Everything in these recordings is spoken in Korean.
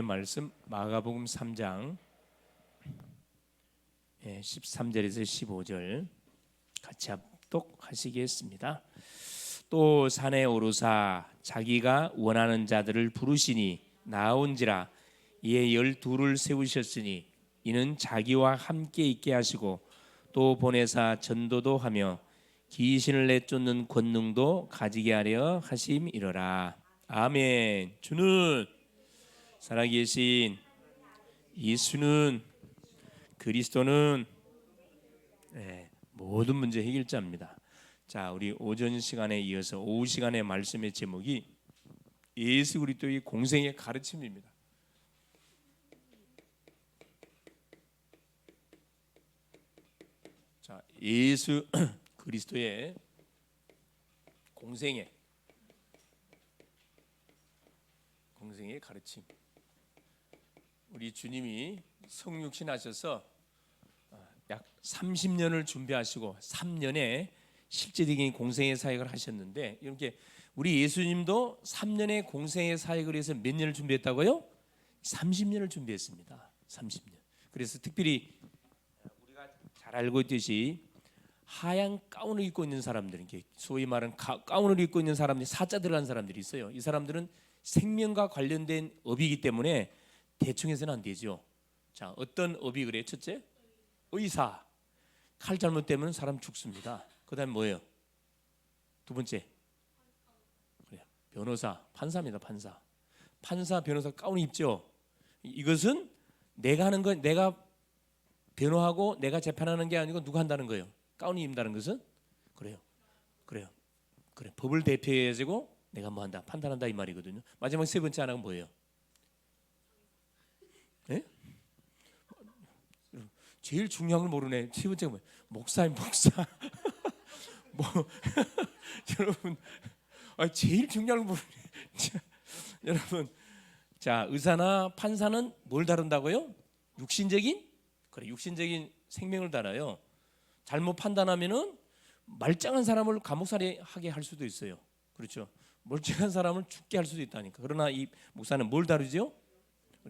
말씀 마가복음 3장 13절에서 15절 같이 합독하시겠습니다. 또 산에 오르사 자기가 원하는 자들을 부르시니 나온지라. 이에 12를 세우셨으니 이는 자기와 함께 있게 하시고 또 보내사 전도도 하며 귀신을 내쫓는 권능도 가지게 하려 하심이로라. 아멘. 주는 살아계신 예수는 그리스도는 모든 문제 해결자입니다. 자, 우리 오전 시간에 이어서 오후 시간의 말씀의 제목이 예수 그리스도의 공생의 가르침입니다. 자, 예수 그리스도의 공생의 가르침. 우리 주님이 성육신 하셔서 약 30년을 준비하시고 3년에 실제적인 공생의 사역을 하셨는데, 이렇게 우리 예수님도 3년의 공생의 사역을 해서 몇 년을 준비했다고요? 30년을 준비했습니다. 30년. 그래서 특별히 우리가 잘 알고 있듯이 하얀 가운을 입고 있는 사람들, 이렇게 소위 말하는 가운을 입고 있는 사람들이 사자 들어간 사람들이 있어요. 이 사람들은 생명과 관련된 업이기 때문에 대충 해서는 안 되죠. 자, 어떤 업이 그래요? 첫째, 의사. 칼 잘못되면 사람 죽습니다. 그 다음에 뭐예요? 두 번째, 그래요. 변호사, 판사입니다. 판사, 변호사 가운을 입죠. 이것은 내가 하는 거, 내가 변호하고 내가 재판하는 게 아니고 누가 한다는 거예요? 가운을 입는다는 것은 그래요. 법을 대표해가지고 내가 뭐 한다, 판단한다 이 말이거든요. 마지막 세 번째 하나가 뭐예요? 네? 제일 중요한 걸 모르네. 세 번째가 뭐예요? 목사. 뭐 여러분, 제일 중요한 걸 모르네. 여러분, 자, 의사나 판사는 뭘 다룬다고요? 육신적인 생명을 다뤄요. 잘못 판단하면은 말짱한 사람을 감옥살이하게 할 수도 있어요. 그렇죠? 멀쩡한 사람을 죽게 할 수도 있다니까. 그러나 이 목사는 뭘 다루죠?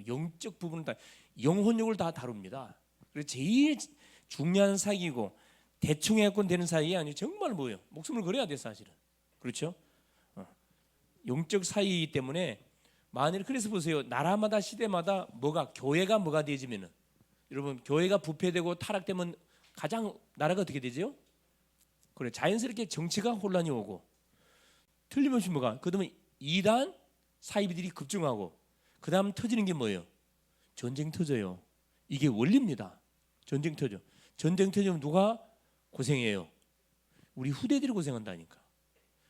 영적 부분을 다, 영혼력을 다 다룹니다. 그래서 제일 중요한 사기고 대충 해갖고 되는 사이이 아니에요. 정말 뭐예요? 목숨을 걸어야 돼 사실은. 그렇죠? 영적 사이이기 때문에 만일 그래서 보세요. 나라마다 시대마다 교회가 뭐가 되지면은, 여러분, 교회가 부패되고 타락되면 가장 나라가 어떻게 되죠? 그래, 자연스럽게 정치가 혼란이 오고, 틀림없이 그다음에 이단 사이비들이 급증하고, 그 다음 터지는 게 뭐예요? 전쟁 터져요. 이게 원리입니다. 전쟁 터지면 누가 고생해요? 우리 후대들이 고생한다니까.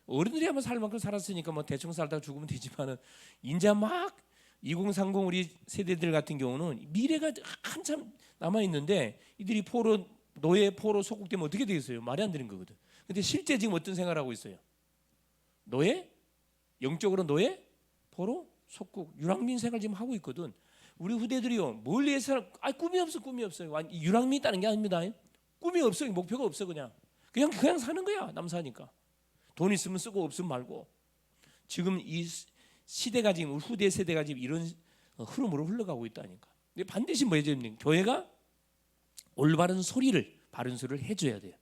어른들이 한번 살 만큼 살았으니까 뭐 대충 살다가 죽으면 되지만은, 이제 막 2030 우리 세대들 같은 경우는 미래가 한참 남아 있는데, 이들이 노예 포로 속국되면 어떻게 되겠어요? 말이 안 되는 거거든. 근데 실제 지금 어떤 생활을 하고 있어요? 영적으로 노예, 포로, 속국, 유랑민 생활 지금 하고 있거든. 우리 후대들이요, 뭘 위해서 꿈이 없어요. 유랑민 있다는 게 아닙니다. 꿈이 없어요. 목표가 없어. 그냥 사는 거야. 남 사니까. 돈 있으면 쓰고 없으면 말고. 지금 이 시대가 지금 후대 세대가 지금 이런 흐름으로 흘러가고 있다니까. 근데 반드시 뭐 해줘야 됩니까? 교회가 올바른 소리를, 바른 소리를 해줘야 돼요.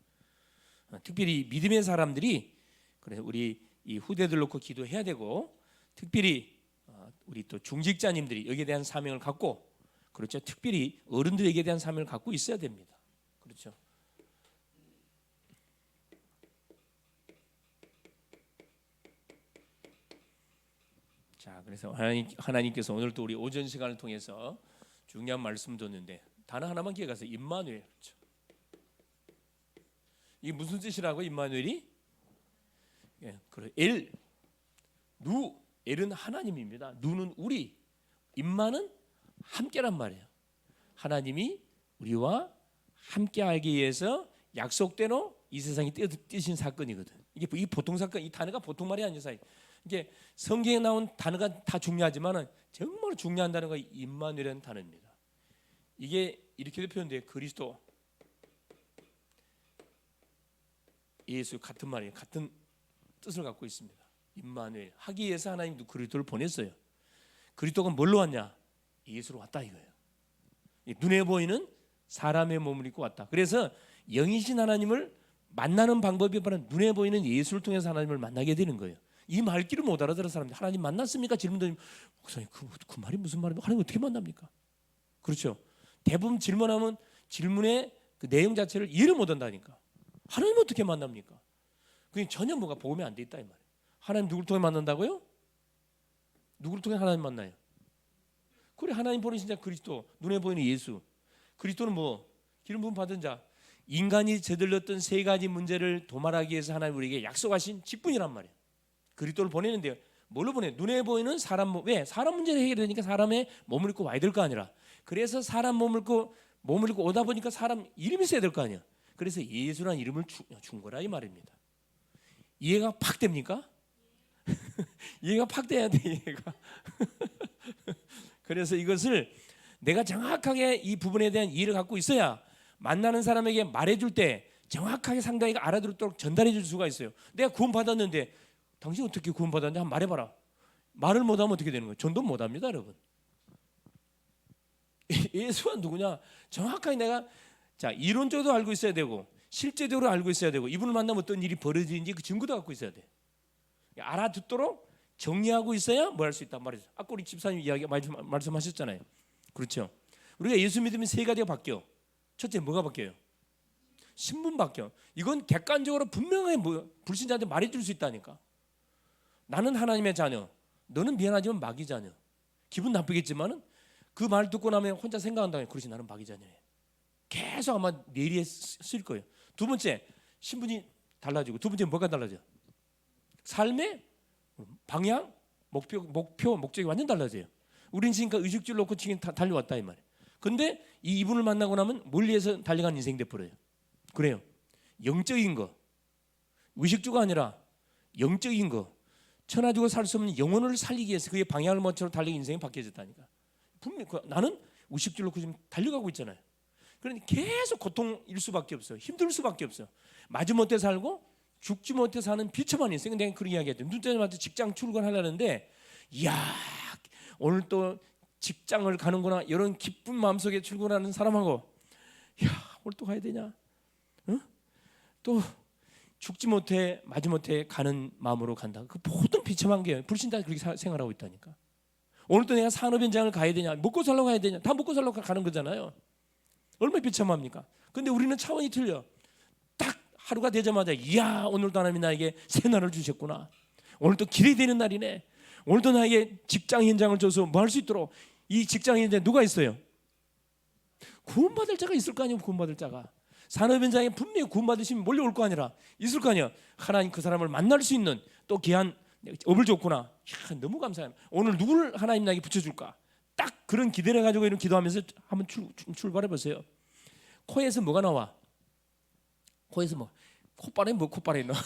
특별히 믿음의 사람들이, 그래, 우리 이 후대들 놓고 기도해야 되고, 특별히 우리 또 중직자님들이 여기에 대한 사명을 갖고, 그렇죠, 특별히 어른들에게 대한 사명을 갖고 있어야 됩니다. 그렇죠. 자, 그래서 하나님께서 오늘 또 우리 오전 시간을 통해서 중요한 말씀 줬는데, 단어 하나만 기억하세요. 임마누엘. 그렇죠. 이게 무슨 뜻이라고? 임마누엘이? 그래, 엘은 하나님입니다. 누는 우리, 임마는 함께란 말이에요. 하나님이 우리와 함께하기 위해서 약속대로 이 세상에 띄신 사건이거든. 이게 보통 사건, 이 단어가 보통 말이 아니에요. 이게 성경에 나온 단어가 다 중요하지만 정말 중요한 단어가 임마누엘이라는 단어입니다. 이게 이렇게도 표현돼요. 그리스도, 예수 같은 말이에요. 같은 뜻을 갖고 있습니다. 임마누엘, 하기 위해서 하나님도 그리스도를 보냈어요. 그리스도가 뭘로 왔냐? 예수로 왔다 이거예요. 눈에 보이는 사람의 몸을 입고 왔다. 그래서 영이신 하나님을 만나는 방법이 바로 눈에 보이는 예수를 통해서 하나님을 만나게 되는 거예요. 이 말귀를 못 알아들은 사람들, 하나님 만났습니까? 질문도 목사님 그 말이 무슨 말입니까? 하나님 어떻게 만납니까? 그렇죠. 대부분 질문하면 질문의 그 내용 자체를 이해를 못 한다니까. 하나님 어떻게 만납니까? 그게 전혀 뭐가 복음이 안 돼 있다 이 말이에요. 하나님 누구를 통해 만난다고요? 누구를 통해 하나님 만나요? 그래, 하나님 보내신 자 그리스도, 눈에 보이는 예수. 그리스도는 뭐 기름 부음 받은 자. 인간이 저질렀던 세 가지 문제를 도말하기 위해서 하나님 우리에게 약속하신 직분이란 말이에요. 그리스도를 보내는데요. 뭘로 보내? 눈에 보이는 사람 몸. 왜? 사람 문제를 해결되니까 사람의 몸을 입고 와야 될 거 아니라. 그래서 사람 몸을 입고 오다 보니까 사람 이름이 있어야 될 거 아니야. 그래서 예수라는 이름을 준 거라 이 말입니다. 이해가 팍 됩니까? 이해가 팍 돼야 돼. 이해가. 그래서 이것을 내가 정확하게 이 부분에 대한 이해를 갖고 있어야 만나는 사람에게 말해줄 때 정확하게 상대가 알아들도록 전달해 줄 수가 있어요. 내가 구원받았는데 당신 어떻게 구원받았는데 한번 말해봐라. 말을 못하면 어떻게 되는 거예요? 전도 못합니다 여러분. 예수가 누구냐 정확하게 내가 이론적으로 알고 있어야 되고 실제적으로 알고 있어야 되고 이분을 만나면 어떤 일이 벌어지는지 그 증거도 갖고 있어야 돼. 알아듣도록 정리하고 있어야 뭐 할 수 있단 말이죠. 아까 우리 집사님 이야기 말씀하셨잖아요. 그렇죠. 우리가 예수 믿으면 세 가지가 바뀌어. 첫째 뭐가 바뀌어요? 신분 바뀌어. 이건 객관적으로 분명히 불신자한테 말해줄 수 있다니까. 나는 하나님의 자녀, 너는 미안하지만 마귀 자녀. 기분 나쁘겠지만은 그 말 듣고 나면 혼자 생각한다면 그렇지 나는 마귀 자녀네. 계속 아마 내리에 쓸 거예요. 두 번째 신분이 달라지고 두 번째 뭐가 달라져? 삶의 방향, 목적이 완전 달라져요. 우린 지금까 의식주를 놓고 지금 달려왔다 이 말이에요. 근데 이분을 만나고 나면 멀리에서 달려간 인생이 돼버려요. 그래요. 영적인 거, 의식주가 아니라 영적인 거, 천하주고 살 수 없는 영혼을 살리기 위해서 그의 방향을 맞춰서 달리는 인생이 바뀌어졌다니까. 분명히 나는 의식주를 놓고 지금 달려가고 있잖아요. 그러니 계속 고통일 수밖에 없어요. 힘들 수밖에 없어요. 마지못해 살고 죽지 못해 사는 비참한 인생. 내가 그런 이야기했죠. 눈 뜨자마자 직장 출근하려는데 이야 오늘 또 직장을 가는구나 이런 기쁜 마음속에 출근하는 사람하고 야 오늘 또 가야 되냐? 응? 또 죽지 못해 마지못해 가는 마음으로 간다. 그 모든 비참한 게 불신자 그렇게 생활하고 있다니까. 오늘 또 내가 산업 현장을 가야 되냐? 먹고 살려고 가야 되냐? 다 먹고 살려고 가는 거잖아요. 얼마나 비참합니까? 근데 우리는 차원이 틀려. 딱 하루가 되자마자 이야 오늘도 하나님이 나에게 새 날을 주셨구나. 오늘 또 길이 되는 날이네. 오늘도 나에게 직장 현장을 줘서 뭐 할 수 있도록. 이 직장 현장에 누가 있어요? 구원받을 자가 있을 거 아니에요. 구원받을 자가. 산업 현장에 분명히 구원받으시면 몰려올 거 아니라 있을 거 아니야. 하나님 그 사람을 만날 수 있는 또 귀한 업을 줬구나. 야, 너무 감사해요. 오늘 누구를 하나님 나에게 붙여줄까? 딱 그런 기대를 가지고 이런 기도하면서 한번 출발해 보세요. 코에서 뭐가 나와? 코에서 뭐? 콧바람이 뭐 콧바람이 나와?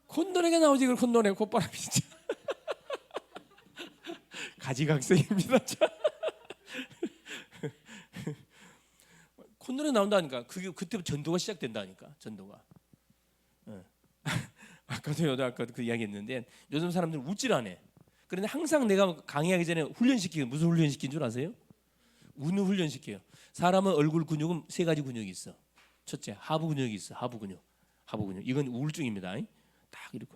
콧노래가 나오지. 그 콧노래 콧바람이 진짜 가지각색입니다. 콧노래 나온다니까. 그게 그때부터 전도가 시작된다니까. 전도가. 아까도 그 이야기했는데 요즘 사람들은 웃질 않아. 그런데 항상 내가 강의하기 전에 훈련시키고 무슨 훈련시킨 줄 아세요? 웃는 훈련시켜요. 사람은 얼굴 근육은 세 가지 근육이 있어. 첫째 하부 근육이 있어. 하부 근육. 이건 우울증입니다. 딱 이렇게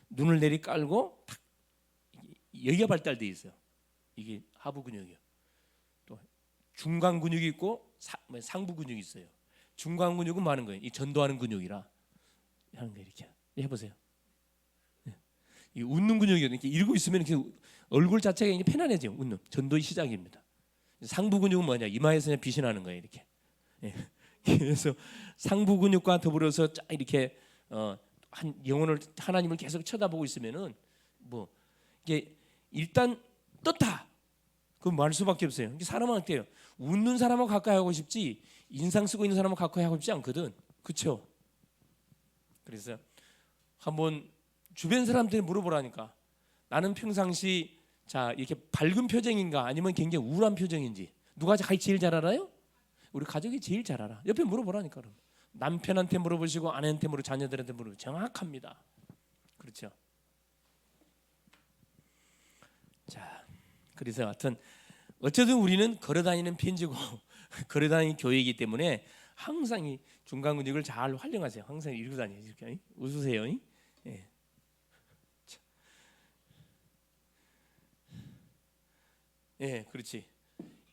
눈을 내리 깔고 딱 여기가 발달돼 있어요. 이게 하부 근육이요. 또 중간 근육이 있고 상부 근육이 있어요. 중간 근육은 많은 거예요. 이 전도하는 근육이라 하는 거 이렇게 해보세요. 이 웃는 근육이 이렇게 이러고 있으면 이렇게 얼굴 자체가 이제 편안해져요. 웃는 전도의 시작입니다. 상부 근육은 뭐냐? 이마에서 그냥 빛이 나는 거예요. 이렇게. 그래서 상부 근육과 더불어서 이렇게 한 영혼을 하나님을 계속 쳐다보고 있으면은 뭐 이게 일단 떴다. 그럼 말 수밖에 없어요. 사람은 어때요? 웃는 사람하고 가까이 하고 싶지 인상 쓰고 있는 사람하고 가까이 하고 싶지 않거든. 그렇죠? 그래서 한번 주변 사람들이 물어보라니까. 나는 평상시 이렇게 밝은 표정인가 아니면 굉장히 우울한 표정인지 누가 제일 잘 알아요? 우리 가족이 제일 잘 알아. 옆에 물어보라니까. 그럼. 남편한테 물어보시고 아내한테 물어보고 자녀들한테 물어보고 정확합니다. 그렇죠? 자, 그래서 하여튼 어쨌든 우리는 걸어다니는 편지고 걸어다니는 교회이기 때문에 항상 이 중간 근육을 잘 활용하세요. 항상 이러고 다니세요. 이렇게 웃으세요. 예. 예, 그렇지.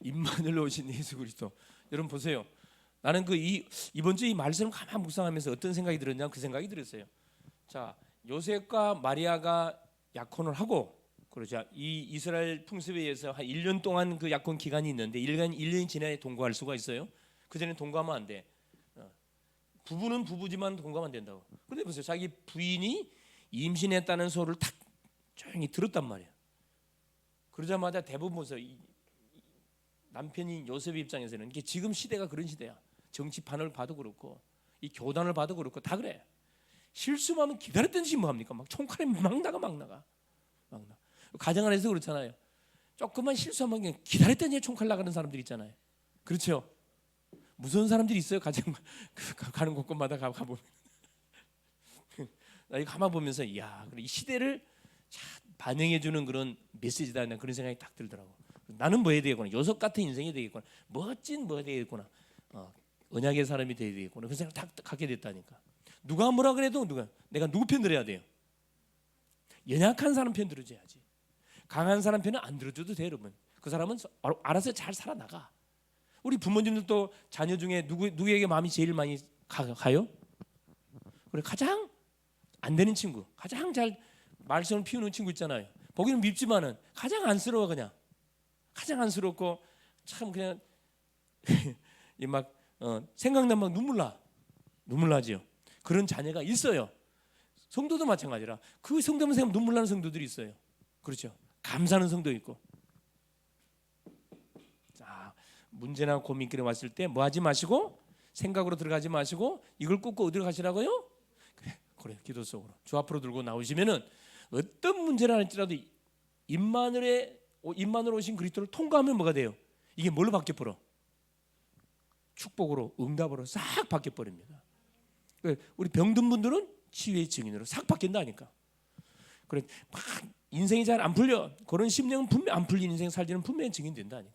임마누엘 오신 예수 그리스도. 여러분 보세요. 나는 이번 주 이 말씀을 가만 묵상하면서 어떤 생각이 들었냐, 그 생각이 들었어요. 자, 요셉과 마리아가 약혼을 하고, 그러자 이 이스라엘 풍습에 의해서 한 1년 동안 그 약혼 기간이 있는데 1년이 지나야 동거할 수가 있어요. 그 전에 동거하면 안 돼. 부부는 부부지만 동거하면 안 된다고. 그런데 보세요. 자기 부인이 임신했다는 소리를 탁 조용히 들었단 말이야. 그러자마자 대부분 보세요. 남편인 요셉의 입장에서는 이게 지금 시대가 그런 시대야. 정치판을 봐도 그렇고 이 교단을 봐도 그렇고 다 그래. 실수하면 기다렸던지 뭐 합니까? 막 총칼에 막 나가. 가정 안에서 그렇잖아요. 조금만 실수하면 그냥 기다렸더니 총칼 나가는 사람들 있잖아요. 그렇죠? 무서운 사람들이 있어요. 가정 가는 곳곳마다 가보면 나 이거 가만 보면서 이야, 이 시대를 반영해 주는 그런 메시지다. 그런 생각이 딱 들더라고. 나는 뭐 해야 되겠구나. 요셉 같은 인생이 되겠구나. 멋진 뭐 해야 되겠구나. 언약의 사람이 돼야 되겠구나. 그런 생각 딱 갖게 됐다니까. 누가 뭐라 그래도 내가 누구 편 들어야 돼요? 연약한 사람 편 들어줘야지. 강한 사람 편은 안 들어줘도 돼요, 여러분. 그 사람은 알아서 잘 살아나가. 우리 부모님들도 자녀 중에 누구에게 마음이 제일 많이 가요? 그래, 가장 안 되는 친구, 가장 잘 말썽을 피우는 친구 있잖아요. 보기는 밉지만은 가장 안쓰러워. 그냥 가장 안쓰럽고 참 그냥 막 생각나면 막 눈물 나지요. 그런 자녀가 있어요. 성도도 마찬가지라. 그 성도만 생각하면 눈물 나는 성도들이 있어요. 그렇죠? 감사하는 성도 있고. 자, 문제나 고민길에 왔을 때 뭐 하지 마시고, 생각으로 들어가지 마시고, 이걸 꾹꾹 어디로 가시라고요? 그래, 기도 속으로 주 앞으로 들고 나오시면은 어떤 문제를 할지라도 임마누엘 오신 그리스도를 통과하면 뭐가 돼요? 이게 뭘로 바뀌어 버려? 축복으로, 응답으로 싹 바뀌어 버립니다. 우리 병든 분들은 치유의 증인으로 싹 바뀐다니까. 그래, 막 인생이 잘 안 풀려. 그런 심령은 분명 안 풀린 인생 살지는 분명히 증인된다니까.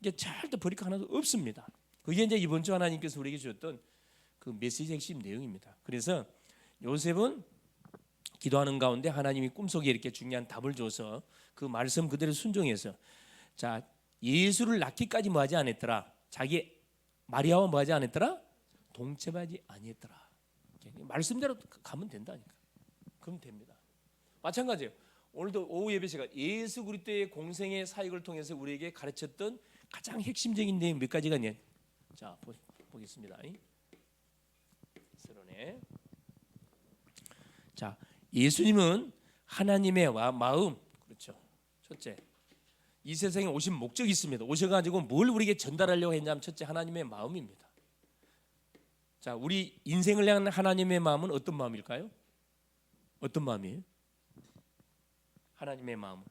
이게 절대 버릴 거 하나도 없습니다. 그게 이제 이번 주 하나님께서 우리에게 주셨던 그 메시지 핵심 내용입니다. 그래서 요셉은 기도하는 가운데 하나님이 꿈속에 이렇게 중요한 답을 줘서 그 말씀 그대로 순종해서, 자, 예수를 낳기까지 뭐하지 않았더라. 자기 마리아와 뭐하지 않았더라. 동침하지 아니했더라. 말씀대로 가면 된다니까. 그럼 됩니다. 마찬가지예요. 오늘도 오후 예배 시간 예수 그리스도의 공생의 사역을 통해서 우리에게 가르쳤던 가장 핵심적인 내용 몇 가지가 있냐. 자, 보겠습니다. 서론에. 자, 예수님은 하나님의 마음, 그렇죠. 첫째, 이 세상에 오신 목적이 있습니다. 오셔가지고 뭘 우리에게 전달하려고 했냐면 첫째, 하나님의 마음입니다. 자, 우리 인생을 향한 하나님의 마음은 어떤 마음일까요? 어떤 마음이에요? 하나님의 마음은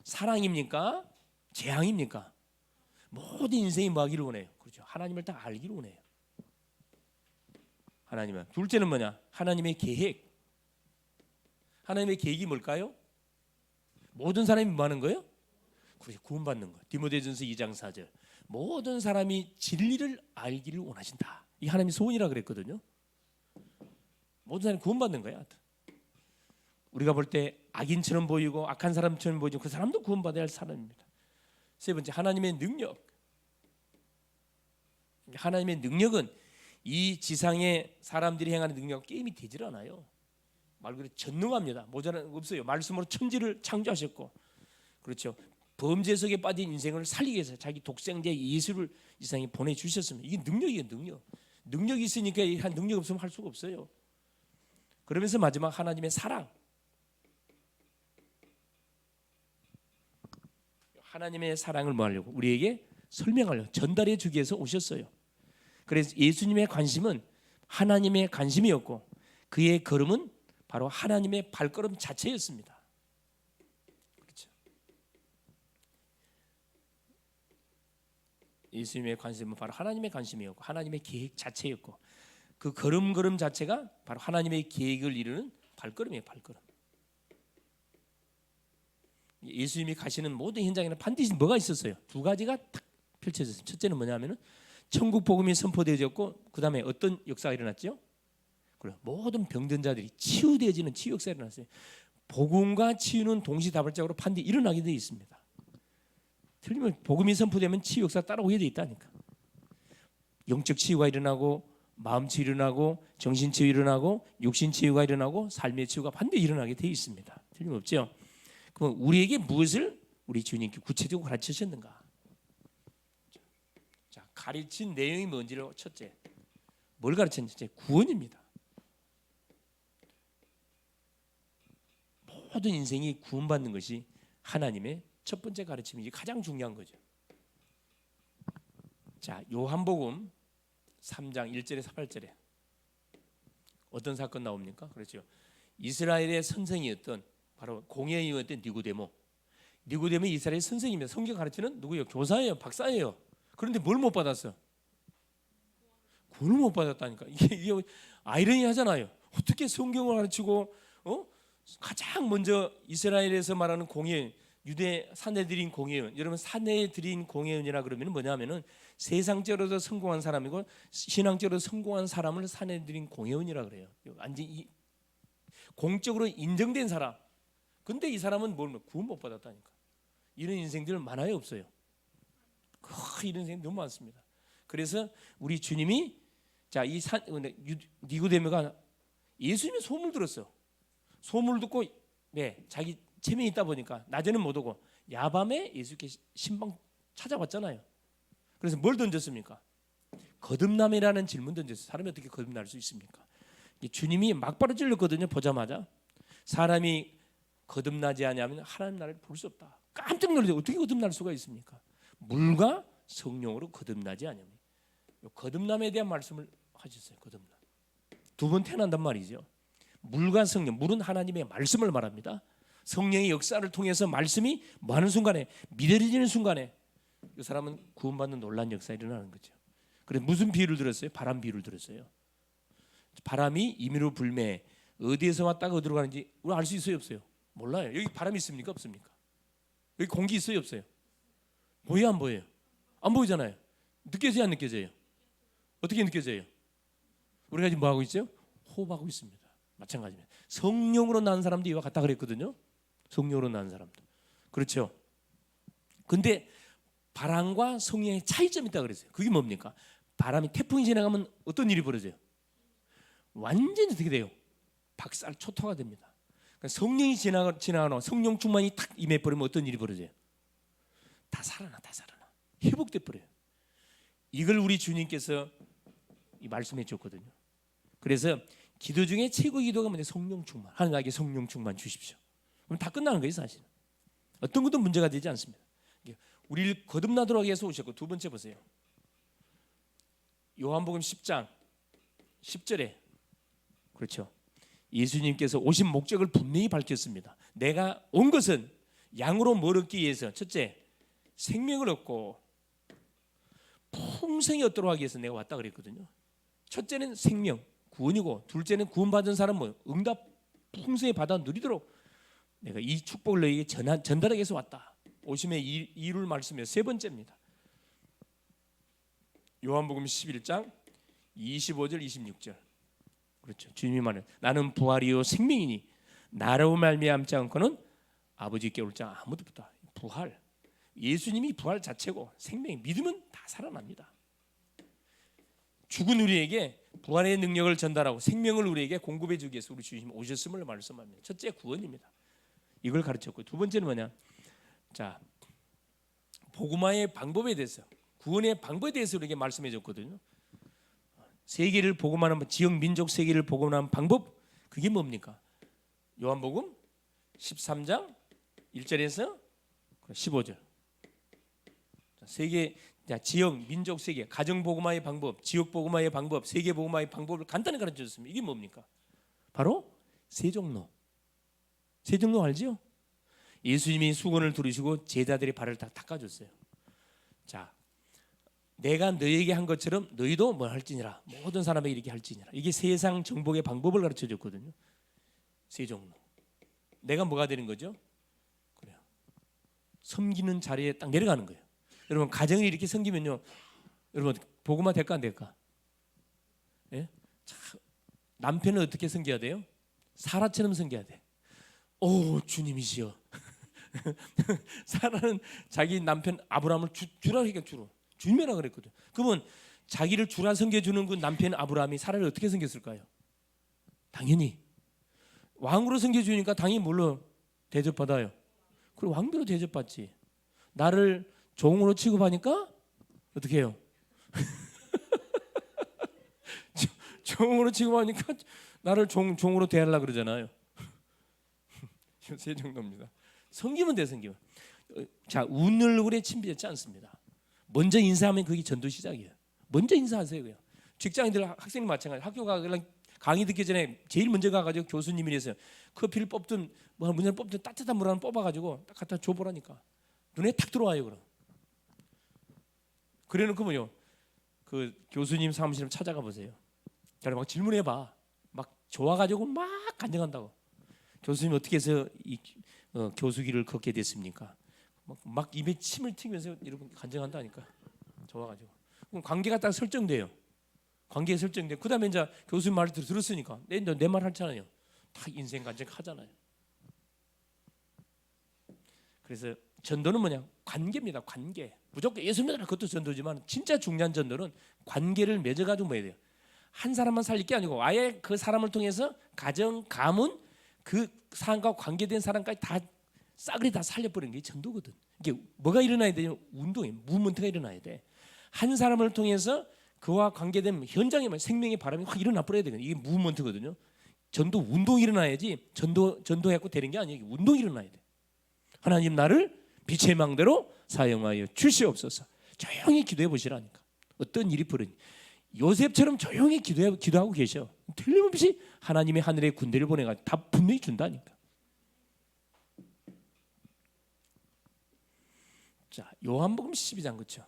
사랑입니까? 재앙입니까? 모든 인생이 뭐 하기를 원해요? 그렇죠. 하나님을 딱 알기를 원해요. 하나님은. 둘째는 뭐냐? 하나님의 계획. 하나님의 계획이 뭘까요? 모든 사람이 뭐 하는 거예요? 그렇죠. 구원받는 거. 디모데전서 2장 4절. 모든 사람이 진리를 알기를 원하신다. 이 하나님의 소원이라 그랬거든요. 모든 사람이 구원받는 거야. 우리가 볼 때 악인처럼 보이고 악한 사람처럼 보이지만 그 사람도 구원받아야 할 사람입니다. 세 번째, 하나님의 능력. 하나님의 능력은 이 지상의 사람들이 행하는 능력 게임이 되질 않아요. 말 그대로 전능합니다. 모자란 없어요. 말씀으로 천지를 창조하셨고, 그렇죠. 범죄 속에 빠진 인생을 살리기 위해서 자기 독생자 예수를 이 세상에 보내주셨습니다. 이게 능력이에요. 능력이 있으니까 한 능력 없으면 할 수가 없어요. 그러면서 마지막 하나님의 사랑. 하나님의 사랑을 뭐 하려고? 우리에게 설명하려고, 전달해 주기 위해서 오셨어요. 그래서 예수님의 관심은 하나님의 관심이었고 그의 걸음은 바로 하나님의 발걸음 자체였습니다. 그렇죠. 예수님의 관심은 바로 하나님의 관심이었고 하나님의 계획 자체였고 그 걸음 자체가 바로 하나님의 계획을 이루는 발걸음이에요. 발걸음. 예수님이 가시는 모든 현장에는 반드시 뭐가 있었어요? 두 가지가 딱 펼쳐졌어요. 첫째는 뭐냐면은 천국 복음이 선포되어졌고, 그 다음에 어떤 역사가 일어났죠? 그래, 모든 병든 자들이 치유되어지는 치유 역사가 일어났어요. 복음과 치유는 동시다발적으로 반드시 일어나게 되어 있습니다. 틀리면 복음이 선포되면 치유 역사 따라오게 되어 있다니까. 영적 치유가 일어나고, 마음 치유 일어나고, 정신 치유 일어나고, 육신 치유가 일어나고, 삶의 치유가 반드시 일어나게 되어 있습니다. 틀림없죠. 그럼 우리에게 무엇을 우리 주님께 구체적으로 가르치셨는가? 자, 가르친 내용이 뭔지를 첫째, 뭘 가르쳤는지 구원입니다. 모든 인생이 구원받는 것이 하나님의 첫 번째 가르침이지 가장 중요한 거죠. 자, 요한복음 3장 1절에서 8절에 어떤 사건 나옵니까? 그렇죠. 이스라엘의 선생이었던 바로 공회의원이었던 니고데모 이스라엘 선생님이에요. 성경 가르치는 누구예요? 교사예요, 박사예요. 그런데 뭘 못 받았어? 구원을 못 받았다니까. 이게 아이러니하잖아요. 어떻게 성경을 가르치고 가장 먼저 이스라엘에서 말하는 공회의원, 유대 사내들인 공회의원, 여러분 사내들인 공회의원이라 그러면 뭐냐면은 세상적으로도 성공한 사람이고 신앙적으로 성공한 사람을 사내들인 공회의원이라 그래요. 완전히 공적으로 인정된 사람. 근데 이 사람은 뭘 구원 못 받았다니까. 이런 인생들 많아요, 없어요? 이런 인생 너무 많습니다. 그래서 우리 주님이 이 니고데모가 예수님의 소문을 들었어. 소문을 듣고 자기 체면이 있다 보니까 낮에는 못 오고 야밤에 예수께 신방 찾아왔잖아요. 그래서 뭘 던졌습니까? 거듭남이라는 질문 던졌어요. 사람이 어떻게 거듭날 수 있습니까? 주님이 막바로 찔렀거든요. 보자마자 사람이 거듭나지 않으면 하나님 나라를 볼 수 없다. 깜짝 놀라서 어떻게 거듭날 수가 있습니까? 물과 성령으로 거듭나지 않으면. 거듭남에 대한 말씀을 하셨어요. 거듭남. 두 번 태어난단 말이죠. 물과 성령, 물은 하나님의 말씀을 말합니다. 성령의 역사를 통해서 말씀이 많은 순간에 믿어지는 순간에 이 사람은 구원받는 놀라운 역사가 일어나는 거죠. 그래서 무슨 비유를 들었어요? 바람 비유를 들었어요. 바람이 임의로 불매, 어디에서 왔다가 어디로 가는지 우리 알 수 있어요, 없어요? 몰라요. 여기 바람이 있습니까, 없습니까? 여기 공기 있어요, 없어요? 보여요, 안 보여요? 안 보이잖아요. 느껴져요, 안 느껴져요? 어떻게 느껴져요? 우리가 지금 뭐 하고 있죠? 호흡하고 있습니다. 마찬가지입니다. 성령으로 난 사람도 이와 같다 그랬거든요. 성령으로 난 사람도. 그렇죠. 근데 바람과 성령의 차이점이 있다고 그랬어요. 그게 뭡니까? 바람이 태풍이 지나가면 어떤 일이 벌어져요? 완전히 어떻게 돼요? 박살초토가 됩니다. 그러니까 성령이 지나가는 성령 충만이 탁 임해버리면 어떤 일이 벌어져요? 다 살아나. 회복돼 버려요. 이걸 우리 주님께서 말씀해 줬거든요. 그래서 기도 중에 최고 기도가 뭐냐? 성령 충만. 하나님께 성령 충만 주십시오. 그럼 다 끝나는 거예요, 사실. 어떤 것도 문제가 되지 않습니다. 우리를 거듭나도록 해서 오셨고, 두 번째 보세요. 요한복음 10장 10절에 그렇죠. 예수님께서 오신 목적을 분명히 밝혔습니다. 내가 온 것은 양으로 뭘 얻기 위해서? 첫째, 생명을 얻고 풍성히 얻도록 하기 위해서 내가 왔다 그랬거든요. 첫째는 생명, 구원이고, 둘째는 구원받은 사람은 응답 풍성히 받아 누리도록 내가 이 축복을 너에게 전달하기 위해서 왔다. 오심의 이유를 말씀해요. 세 번째입니다. 요한복음 11장 25절 26절. 그렇죠. 주님이 말해요. 나는 부활이요 생명이니 나로 말미암지 않고는 아버지께 올 자 아무도 없다. 부활. 예수님이 부활 자체고 생명이 믿으면 다 살아납니다. 죽은 우리에게 부활의 능력을 전달하고 생명을 우리에게 공급해 주기 위해서 우리 주님이 오셨음을 말씀합니다. 첫째 구원입니다. 이걸 가르쳤고, 두 번째는 뭐냐? 자, 복음화의 방법에 대해서, 구원의 방법에 대해서 우리에게 말씀해 줬거든요. 세계를 복음하는, 지역 민족 세계를 복음하는 방법, 그게 뭡니까? 요한복음 13장 1절에서 15절. 세계, 지역 민족 세계, 가정 복음화의 방법, 지역 복음화의 방법, 세계 복음화의 방법을 간단히 가르쳐 줬습니다. 이게 뭡니까? 바로 세종로. 세종로 알죠? 예수님이 수건을 두르시고 제자들의 발을 다 닦아줬어요. 자, 내가 너에게 한 것처럼 너희도 뭐 할지니라. 모든 사람에게 이렇게 할지니라. 이게 세상 정복의 방법을 가르쳐 줬거든요. 세종로. 내가 뭐가 되는 거죠? 그래요. 섬기는 자리에 딱 내려가는 거예요. 여러분 가정이 이렇게 섬기면요, 여러분 복음화 될까 안 될까? 예? 남편은 어떻게 섬겨야 돼요? 사라처럼 섬겨야 돼. 오 주님이시여. 사라는 자기 남편 아브라함을 주라 하니까 주님이라 그랬거든. 그러면 자기를 주라 섬겨주는 그 남편 아브라함이 사라를 어떻게 섬겼을까요? 당연히 왕으로 섬겨주니까 당연히 뭘로 대접받아요? 그리고 왕비로 대접받지. 나를 종으로 취급하니까 어떻게 해요? 종으로 취급하니까 나를 종으로 대하려고 그러잖아요. 세 정도입니다. 섬기면 돼, 섬기면. 자, 웃는 얼굴에 침 뱉지 않습니다. 먼저 인사하면 그게 전도 시작이에요. 먼저 인사하세요. 그냥. 직장인들 학생이 마찬가지. 학교 가면 강의 듣기 전에 제일 먼저 가가지고 교수님이 이래서요. 커피를 뽑든 뭐 문을 뽑든 따뜻한 물 하나 뽑아가지고 딱 갖다 줘보라니까. 눈에 탁 들어와요. 그럼. 그래놓고 뭐요? 그 교수님 사무실을 찾아가 보세요. 그래 막 질문해봐. 막 좋아가지고 막 간증한다고. 교수님 어떻게 해서 이 교수길을 걷게 됐습니까? 막 입에 침을 튀면서 이렇게 간증한다니까. 좋아가지고. 그럼 관계가 딱 설정돼요. 관계 설정돼. 그다음에 이제 교수님 말을 들었으니까 내 말 하잖아요. 다 인생 간증 하잖아요. 그래서 전도는 뭐냐? 관계입니다. 관계. 무조건 예수 믿으라 그것도 전도지만 진짜 중요한 전도는 관계를 맺어가지고 뭐 해야 돼요? 한 사람만 살릴 게 아니고 아예 그 사람을 통해서 가정, 가문 그 사람과 관계된 사람까지 다 싸그리 다 살려버리는 게 전도거든. 이게 뭐가 일어나야 돼요? 운동이 무브먼트가 일어나야 돼. 한 사람을 통해서 그와 관계된 현장에 생명의 바람이 확 일어나 버려야 되거든요. 이게 무브먼트거든요. 전도 운동이 일어나야지 전도해갖고 되는 게 아니에요. 운동이 일어나야 돼. 하나님 나를 빛의 망대로 사용하여 주시옵소서. 조용히 기도해 보시라니까. 어떤 일이 벌어지. 요셉처럼 조용히 기도하고 계셔. 틀림없이 하나님의 하늘의 군대를 보내가지고 다 분명히 준다니까. 자, 요한복음 12장 그렇죠?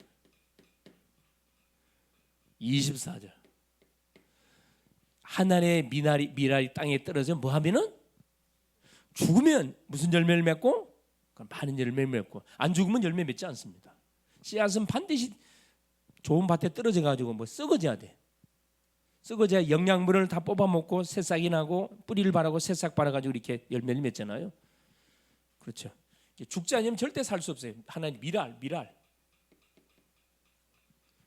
24절. 하나님의 미랄이 땅에 떨어져 뭐 하면은 죽으면 무슨 열매를 맺고 많은 열매를 맺고 안 죽으면 열매 맺지 않습니다. 씨앗은 반드시 좋은 밭에 떨어져 가지고 뭐 썩어져야 돼. 썩어져야 영양분을 다 뽑아 먹고 새싹이 나고 뿌리를 바라고 새싹 바라 가지고 이렇게 열매를 맺잖아요. 그렇죠. 죽지 않으면 절대 살 수 없어요. 하나님 미랄.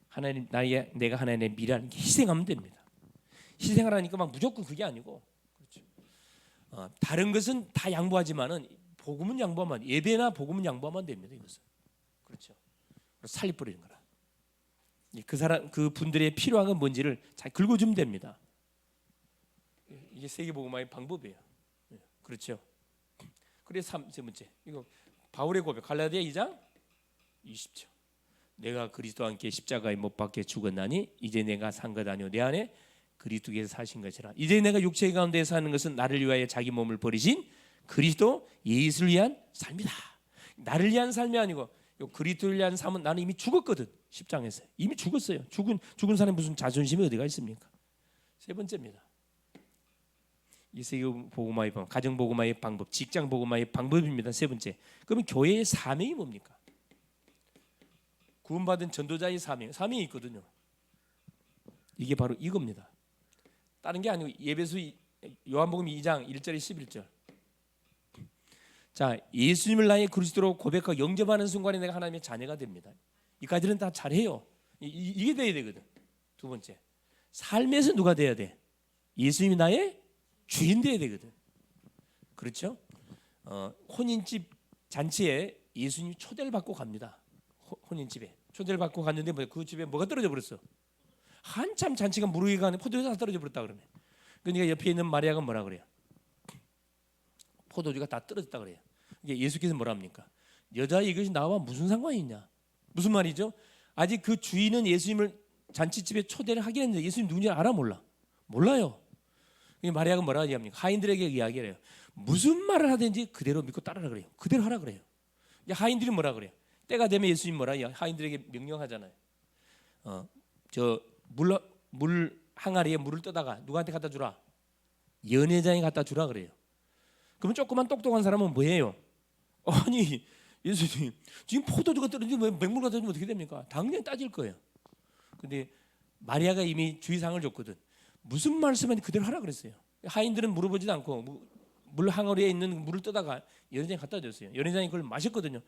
하나님 내가 하나님의 미랄 희생하면 됩니다. 희생하라니까 막 무조건 그게 아니고 그렇죠. 다른 것은 다 양보하지만은 복음은 양보하면 예배나 복음은 양보하면 됩니다. 이것은 그렇죠. 살리버리는 거라. 그 사람 그 분들의 필요한 건 뭔지를 잘 긁어주면 됩니다. 이게 세계복음화의 방법이에요. 그렇죠. 그래서 3번째 이거 바울의 고백 갈라디아 2장 20절. 내가 그리스도와 함께 십자가에 못 박혀 죽었나니 이제 내가 산 것 아니오 내 안에 그리스도께서 사신 것이라. 이제 내가 육체 가운데 사는 것은 나를 위하여 자기 몸을 버리신 그리스도 예수를 위한 삶이다. 나를 위한 삶이 아니고 그리스도를 위한 삶은 나는 이미 죽었거든. 10장에서 이미 죽었어요. 죽은 사람이 무슨 자존심이 어디가 있습니까? 세 번째입니다. 이 세계 복음화의 방법, 가정 복음화의 방법, 직장 복음화의 방법입니다. 세 번째. 그러면 교회의 사명이 뭡니까? 구원받은 전도자의 사명이 있거든요. 이게 바로 이겁니다. 다른 게 아니고 에베소 요한복음 2장 1절에 11절. 자, 예수님을 나의 그리스도로 고백하고 영접하는 순간에 내가 하나님의 자녀가 됩니다. 이까지는 다 잘해요. 이게 돼야 되거든. 두 번째, 삶에서 누가 돼야 돼? 예수님이 나의 주인 돼야 되거든. 그렇죠? 혼인집 잔치에 예수님이 초대를 받고 갑니다. 혼인집에 초대를 받고 갔는데 그 집에 뭐가 떨어져 버렸어? 한참 잔치가 무르익어 가는데 포도주가 다 떨어져 버렸다 그러네. 그러니까 옆에 있는 마리아가 뭐라 그래요? 포도주가 다 떨어졌다 그래요. 이게 예수께서 뭐라 합니까? 여자 이것이 나와 무슨 상관이 있냐? 무슨 말이죠? 아직 그 주인은 예수님을 잔치집에 초대를 하긴 했는데 예수님 누군지 알아 몰라? 몰라요. 마리아가 뭐라 하냐합니까? 하인들에게 이야기를 해요. 무슨 말을 하든지 그대로 믿고 따르라 그래요. 그대로 하라 그래요. 하인들이 뭐라 그래요? 때가 되면 예수님 뭐라 해요? 하인들에게 명령하잖아요. 저 물 항아리에 물을 떠다가 누구한테 갖다 주라? 연회장에 갖다 주라 그래요. 그러면 조그만 똑똑한 사람은 뭐예요? 아니 예수님, 지금 포도주가 떨어지면 맹물가 떨어지면 어떻게 됩니까? 당연히 따질 거예요. 근데 마리아가 이미 주의사항을 줬거든. 무슨 말씀은 그대로 하라 그랬어요. 하인들은 물어보지도 않고 물 항아리에 있는 물을 떠다가 연회장에 갖다 줬어요. 연회장이 그걸 마셨거든요.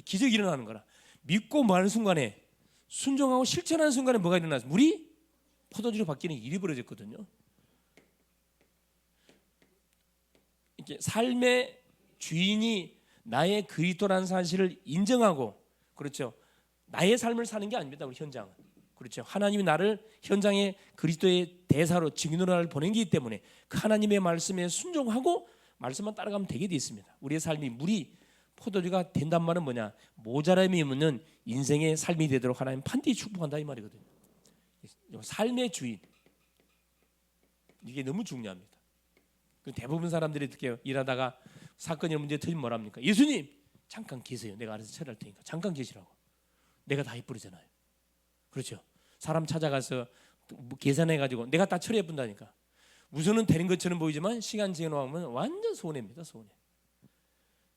기적이 일어나는 거라. 믿고 말하는 순간에, 순종하고 실천하는 순간에 뭐가 일어나서 물이 포도주로 바뀌는 일이 벌어졌거든요. 이렇게 삶의 주인이 나의 그리스도라는 사실을 인정하고, 그렇죠, 나의 삶을 사는 게 아닙니다. 우리 현장은, 그렇죠, 하나님이 나를 현장에 그리스도의 대사로 증인으로 나를 보낸 게 있기 때문에 그 하나님의 말씀에 순종하고 말씀만 따라가면 되게 돼 있습니다. 우리의 삶이 물이 포도주가 된단 말은 뭐냐? 모자람이 없는 인생의 삶이 되도록 하나님 반드시 축복한다 이 말이거든요. 삶의 주인, 이게 너무 중요합니다. 대부분 사람들이 어떻게 일하다가 사건이 문제 터지면 뭐랍니까? 예수님 잠깐 계세요. 내가 알아서 처리할 테니까 잠깐 계시라고. 내가 다 해버리잖아요. 그렇죠. 사람 찾아가서 계산해가지고 내가 다 처리해 본다니까. 우선은 되는 것처럼 보이지만 시간 지나면 완전 손해입니다. 손해.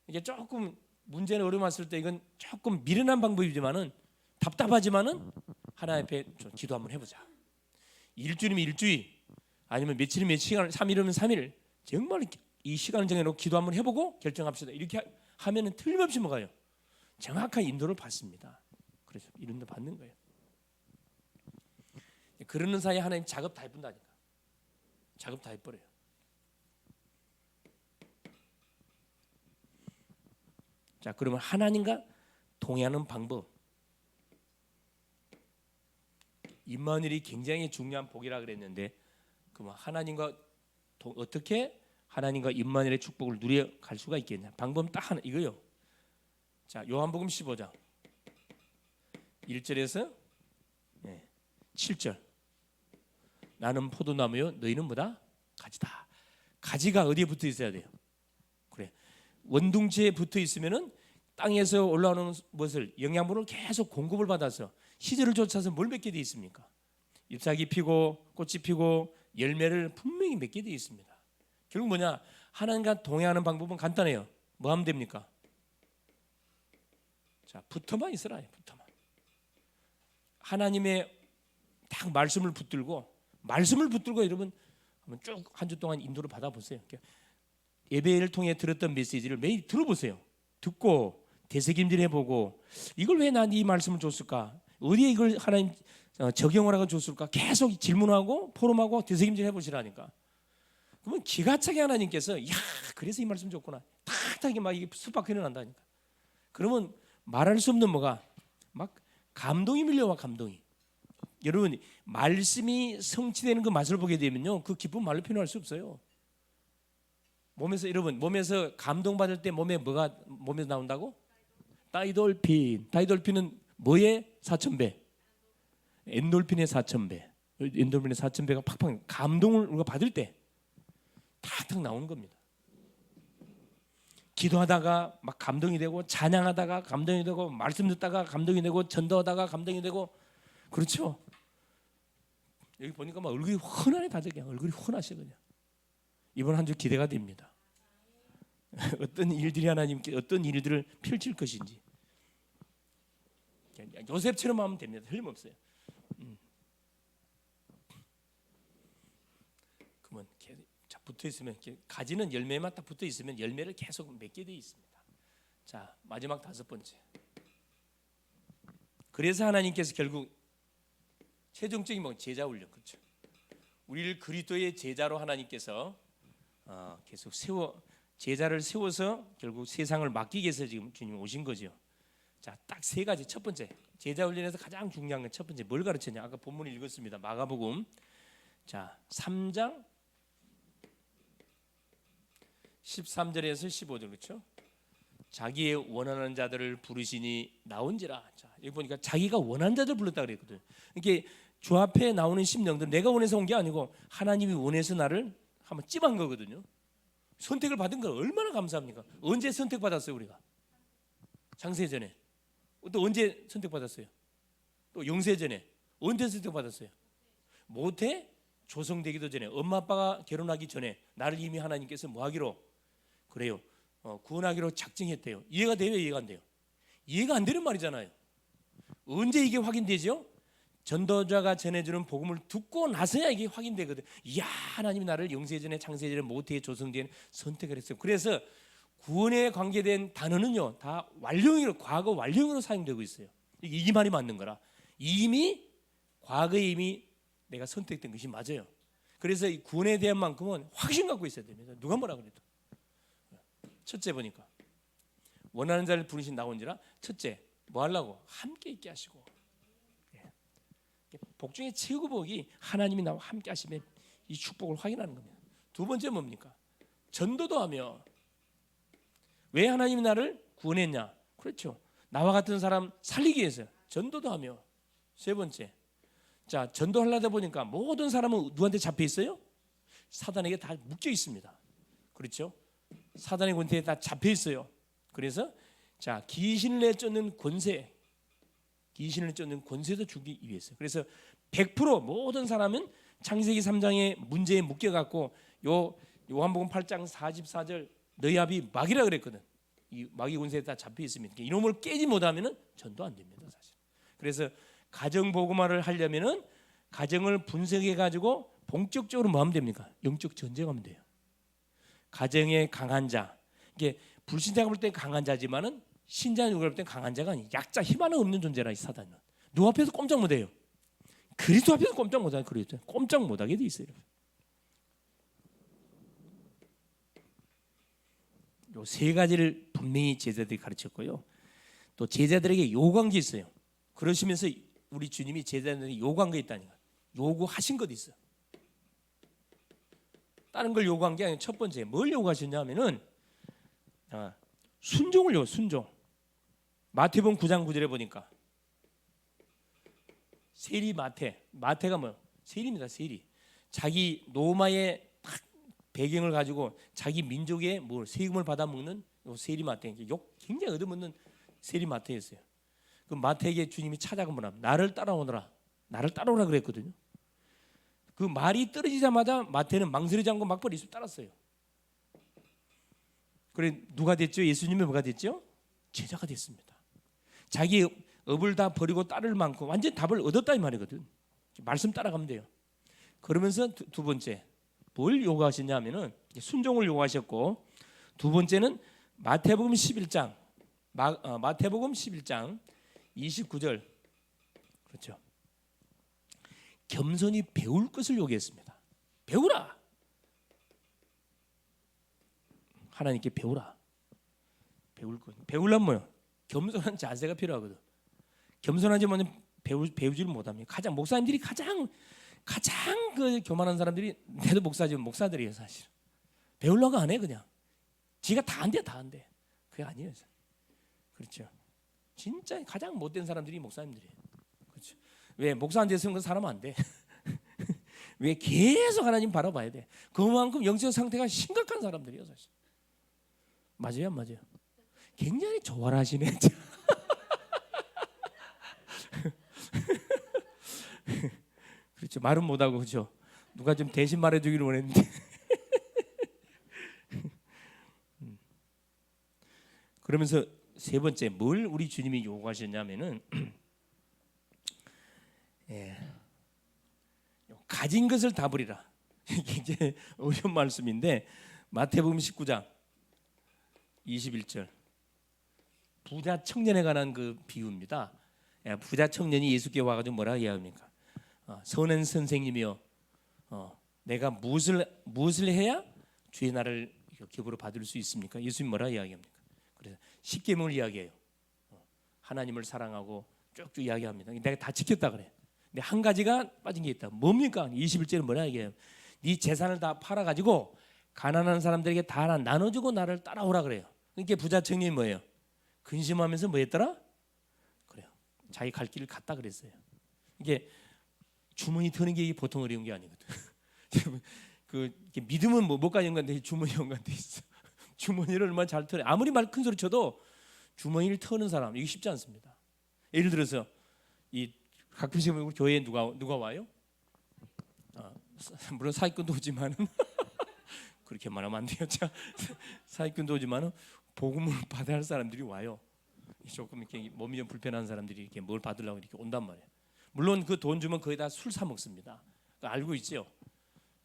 이게 조금 문제는 어려움 왔을 때 이건 조금 미련한 방법이지만은, 답답하지만은 하나님 앞에 기도 한번 해보자. 일주일이면 일주일, 아니면 며칠이면 며칠, 3일이면 3일, 정말 이 시간을 정해놓고 기도 한번 해보고 결정합시다. 이렇게 하면은 틀림없이 뭐가요? 정확한 인도를 받습니다. 그래서 인도 받는 거예요. 그러는 사이에 하나님 작업 다 해본다니까. 작업 다 해버려요. 자, 그러면 하나님과 동의하는 방법, 임마누엘이 굉장히 중요한 복이라 그랬는데, 그럼 하나님과 어떻게 하나님과 임마누엘의 축복을 누려 갈 수가 있겠냐? 방법은 딱 하나, 이거요. 자, 요한복음 15장 1절에서 7절. 나는 포도나무요, 너희는 뭐다? 가지다. 가지가 어디에 붙어 있어야 돼요? 그래, 원둥지에 붙어 있으면은 땅에서 올라오는 것을, 영양분을 계속 공급을 받아서 시절을 쫓아서 뭘 맺게 돼 있습니까? 잎사귀 피고 꽃이 피고 열매를 분명히 맺게 돼 있습니다. 결국 뭐냐? 하나님과 동행하는 방법은 간단해요. 뭐 하면 됩니까? 자, 붙어만 있으라. 붙어만. 하나님의 딱 말씀을 붙들고 여러분 쭉 한 주 동안 인도를 받아보세요. 예배를 통해 들었던 메시지를 매일 들어보세요. 듣고 되새김질 해보고, 이걸 왜 난 이 말씀을 줬을까? 어디에 이걸 하나님 적용을 하고 줬을까? 계속 질문하고 포럼하고 되새김질 해보시라니까. 그러면 기가 차게 하나님께서, 야, 그래서 이 말씀 줬구나, 탁탁하게 막 이게 수박 일어난다니까. 그러면 말할 수 없는 뭐가 막 감동이 밀려와. 감동이. 여러분, 말씀이 성취되는 그 맛을 보게 되면요, 그 기쁨 말로 표현할 수 없어요. 몸에서 감동받을 때 몸에서 나온다고? 다이돌핀. 다이돌핀은 뭐의 4,000배? 엔돌핀의 4,000배. 엔돌핀의 4,000배가 팍팍, 감동을 우리가 받을 때 탁탁 나오는 겁니다. 기도하다가 막 감동이 되고, 찬양하다가 감동이 되고, 말씀 듣다가 감동이 되고, 전도하다가 감동이 되고, 그렇죠? 여기 보니까 막 얼굴이 훤하네. 다들 그냥 얼굴이 훤하셔. 그냥 이번 한 주 기대가 됩니다. 어떤 일들이 하나님께 어떤 일들을 펼칠 것인지. 요셉처럼 하면 됩니다. 틀림없어요. 그러면 붙어 있으면, 가지는 열매만 딱 붙어 있으면 열매를 계속 맺게 돼 있습니다. 자, 마지막 5번째. 그래서 하나님께서 결국 최종적인 제자 훈련, 그렇죠? 우리를 그리스도의 제자로 하나님께서 계속 제자를 세워서 결국 세상을 맡기기 위해서 지금 주님 오신 거죠. 자, 딱 3가지. 첫 번째, 제자 훈련에서 가장 중요한 건 첫 번째 뭘 가르쳤냐? 아까 본문을 읽었습니다. 마가복음 자 3장 13절에서 15절, 그렇죠? 자기의 원하는 자들을 부르시니 나온지라. 자, 여기 보니까 자기가 원하는 자들 불렀다 그랬거든. 이게 주 앞에 나오는 심령들, 내가 원해서 온 게 아니고 하나님이 원해서 나를 한번 찝은 거거든요. 선택을 받은 건 얼마나 감사합니까? 언제 선택받았어요 우리가? 장세 전에. 또 언제 선택받았어요? 또 영세 전에. 언제 선택받았어요? 모태 조성되기도 전에, 엄마 아빠가 결혼하기 전에 나를 이미 하나님께서 뭐 하기로? 그래요, 구원하기로 작정했대요. 이해가 돼요? 이해가 안 돼요? 이해가 안 되는 말이잖아요. 언제 이게 확인되죠? 전도자가 전해주는 복음을 듣고 나서야 이게 확인되거든. 이야, 하나님이 나를 영세전에 창세전에 모태에 조성된 선택을 했어요. 그래서 구원에 관계된 단어는요 다 완료형으로, 과거 완료형으로 사용되고 있어요. 이게 이 말이 맞는 거라. 이미 과거에 이미 내가 선택된 것이 맞아요. 그래서 이 구원에 대한 만큼은 확신 갖고 있어야 됩니다. 누가 뭐라 그래도. 첫째 보니까 원하는 자를 부르신 나온지라, 첫째 뭐 하려고? 함께 있게 하시고. 복 중에 최고 복이 하나님이 나와 함께 하시면 이 축복을 확인하는 겁니다. 두 번째 뭡니까? 전도도 하며. 왜 하나님이 나를 구원했냐? 그렇죠. 나와 같은 사람 살리기 위해서 전도도 하며. 세 번째, 자, 전도하려다 보니까 모든 사람은 누구한테 잡혀 있어요? 사단에게 다 묶여 있습니다. 그렇죠? 사단의 권세에 다 잡혀 있어요. 그래서 자, 귀신을 내쫓는 권세, 귀신을 쫓는 권세도 주기 위해서. 그래서 100% 모든 사람은 창세기 3장의 문제에 묶여 갖고 요 요한복음 8장 44절 너희 아비 마귀라 그랬거든. 이 마귀 권세에 다 잡혀 있으면 이놈을 깨지 못하면은 전도 안 됩니다, 사실. 그래서 가정 복음화를 하려면은 가정을 분석해 가지고 본격적으로 뭐 하면 됩니까? 영적 전쟁하면 돼요. 가정의 강한 자, 이게 불신자가 볼 때 강한 자지만은 신자가 볼 때 강한 자가 아니, 약자, 힘 하나 없는 존재라. 이 사단은 누구 앞에서 꼼짝 못해요. 그리스도 앞에서 꼼짝 못하게, 그리스도 꼼짝 못하게 돼 있어요. 요 세 가지를 분명히 제자들이 가르쳤고요. 또 제자들에게 요구한 게 있어요. 그러시면서 우리 주님이 제자들에게 요구한 게 있다니까. 요구하신 것도 있어요. 다른 걸 요구한 게 아니라 첫 번째 뭘 요구하셨냐면은 순종을 요구. 순종. 마태복음 9장 9절에 보니까 세리 마태가 뭐 세리입니다. 세리. 자기 로마의 배경을 가지고 자기 민족의 뭐 세금을 받아 먹는 세리 마태, 욕 굉장히 얻어먹는 세리 마태였어요. 그 마태에게 주님이 찾아가 뭐라, 나를 따라오너라, 나를 따라오라 그랬거든요. 그 말이 떨어지자마자 마태는 망설이지 않고 막벌 예수 따랐어요. 그래 누가 됐죠? 예수님이 뭐가 됐죠? 제자가 됐습니다. 자기 업을 다 버리고 따를 만큼 완전 답을 얻었다 이 말이거든. 말씀 따라가면 돼요. 그러면서 두 번째 뭘 요구하셨냐면은 순종을 요구하셨고, 두 번째는 마태복음 11장 마태복음 11장 29절, 그렇죠. 겸손히 배울 것을 요구했습니다. 배우라. 하나님께 배우라. 배울 것. 배우려면 뭐요? 겸손한 자세가 필요하거든. 겸손하지 못하면 배우지를 못합니다. 가장 목사님들이 가장 그 교만한 사람들이, 내도 목사지만 목사들이에요, 사실. 배우려고 안 해, 그냥. 지가 다 안 돼, 다 안 돼. 그게 아니에요. 그렇죠. 진짜 가장 못된 사람들이 목사님들이에요. 그렇죠. 왜 목사 안 됐으면 그 사람 안 돼. 왜 계속 하나님 바라봐야 돼. 그만큼 영적 상태가 심각한 사람들이에요, 사실. 맞아요, 안 맞아요? 굉장히 조활하시네. 그렇죠. 말은 못하고, 그렇죠. 누가 좀 대신 말해주기를 원했는데. 그러면서 세 번째 뭘 우리 주님이 요구하셨냐면은 가진 것을 다 버리라. 이게 이제 어려운 말씀인데 마태복음 19장 21절 부자 청년에 관한 그 비유입니다. 부자 청년이 예수께 와가지고 뭐라 이야기합니까? 선한 선생님이여, 내가 무엇을 해야 주의 나라를 기업으로 받을 수 있습니까? 예수님 뭐라 이야기합니까? 그래서 십계명을 이야기해요. 하나님을 사랑하고 쭉쭉 이야기합니다. 내가 다 지켰다 그래. 근데 한 가지가 빠진 게 있다. 뭡니까? 21절은 뭐라 이야기해요? 네 재산을 다 팔아가지고 가난한 사람들에게 다 나눠주고 나를 따라오라 그래요. 그러니까 부자 청년이 뭐예요? 근심하면서 뭐 했더라? 그래요. 자기 갈 길을 갔다 그랬어요. 이게 주머니 터는 게 보통 어려운 게 아니거든. 믿음은 뭐 뭐까지 연관돼? 주머니 연관돼 있어. 주머니를 얼마나 잘 터내. 아무리 말 큰 소리 쳐도 주머니를 터는 사람 이게 쉽지 않습니다. 예를 들어서 이 가끔씩 우리 교회에 누가 와요? 물론 사기꾼도 오지만은 그렇게 말하면 안 돼요. 사기꾼도 오지만은 복음을 받아야 할 사람들이 와요. 조금 이렇게 몸이 좀 불편한 사람들이 이렇게 뭘 받으려고 이렇게 온단 말이에요. 물론 그 돈 주면 거의 다 술 사 먹습니다. 알고 있죠.